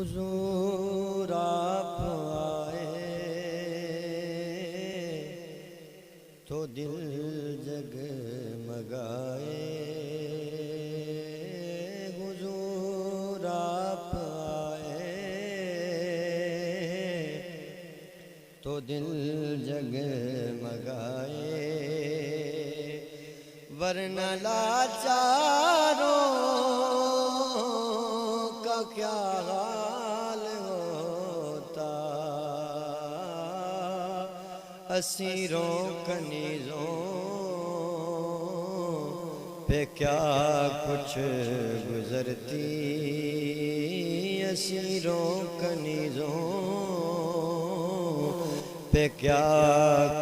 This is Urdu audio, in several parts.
حضور آپ آئے تو دل جگمگائے، حضور آپ آئے تو دل جگمگائے، ورنہ لاچاروں کا کیا حال ہوتا، اسیروں کنیزوں پہ کیا کچھ گزرتی، اسیروں کنیزوں پہ کیا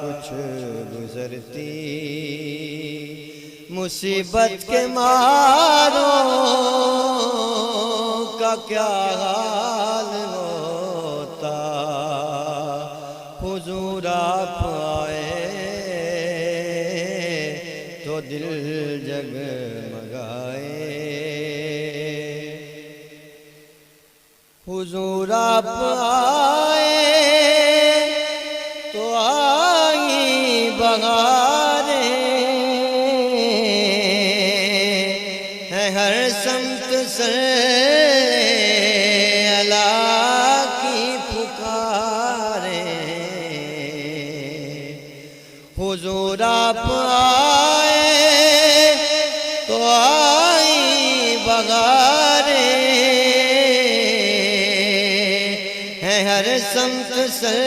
کچھ گزرتی، مصیبت کے ماروں کا کیا حال ہوتا، حضور آپ آئے تو دل جگمگائے، حضور آپ آئے تو آئی بہاریں، ہر سمت سے اللہ کی پکاریں، حضور آپ آئے تو آئی بہاریں، ہر سمت سے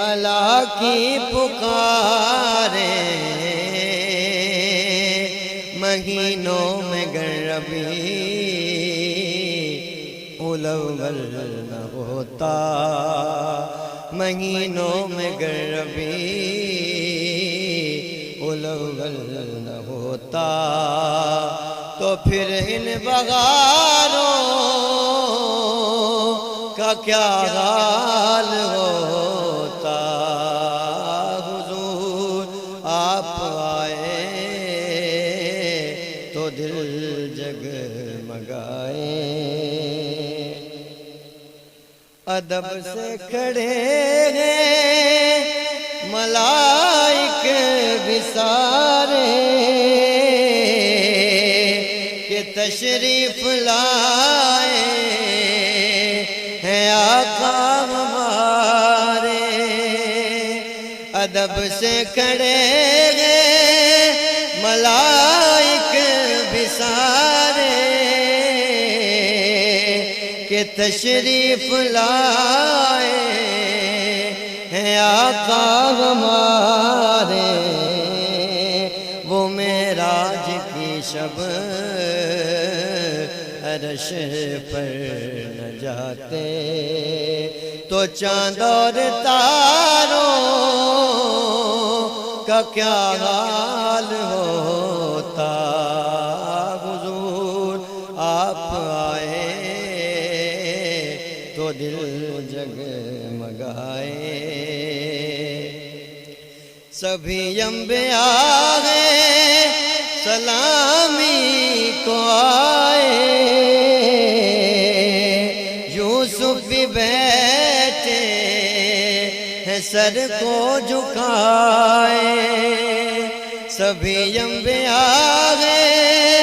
اللہ کی پکاریں، مہینوں میں گر ربیع الاول نہ ہوتا، مہینوں میں گر ربیع الاول نہ ہوتا، تو پھر ان بہاروں کا کیا حال ہوتا، حضور آپ آئے تو دل جگمگائے، ادب سے کھڑے ہیں ملائک بھی سارے، کہ تشریف لائے ہیں آقا ہمارے، ادب سے کھڑے ہیں ملائک بھی سارے، کہ تشریف لائے ہیں آقا ہمارے، وہ معراج کی شب عرش پر نہ جاتے، تو چاند اور تاروں کا کیا حال ہوتا، حضور آپ آئے تو دل جگمگائے، سبھی انبیاء ہیں سلامی کو آئے، یوسف بھی بیٹھے ہیں سر کو جھکائے، سبھی انبیاء ہیں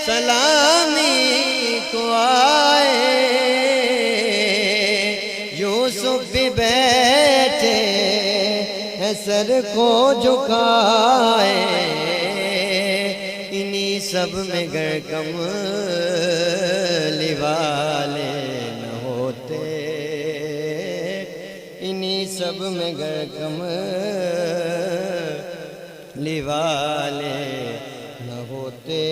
سلامی کو آئے، یوسف بھی بیٹھے ہیں سر کو جھکائے، انہی سب میں گر کملی والے نہ ہوتے، انہی سب میں گر کملی والے نہ ہوتے،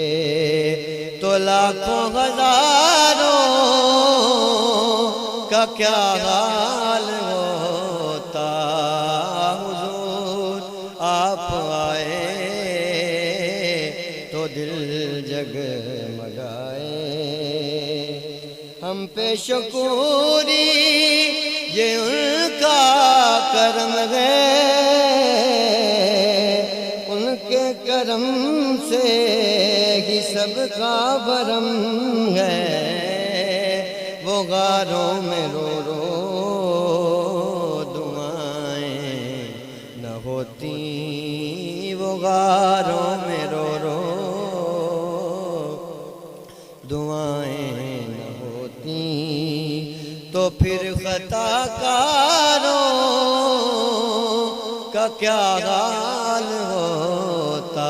تو لاکھوں ہزاروں کا کیا حال ہوتا، حضور آپ آئے تو دل جگمگائے، ہم پہ شکوری یہ ان کا کرم ہے، ان کے کرم سے ہی سب کا بھرم ہے، وہ غاروں میں رو رو دعائیں نہ ہوتی، وہ غاروں میں رو رو دعائیں نہ ہوتی، تو پھر خطا کاروں کا کیا حال ہوتا۔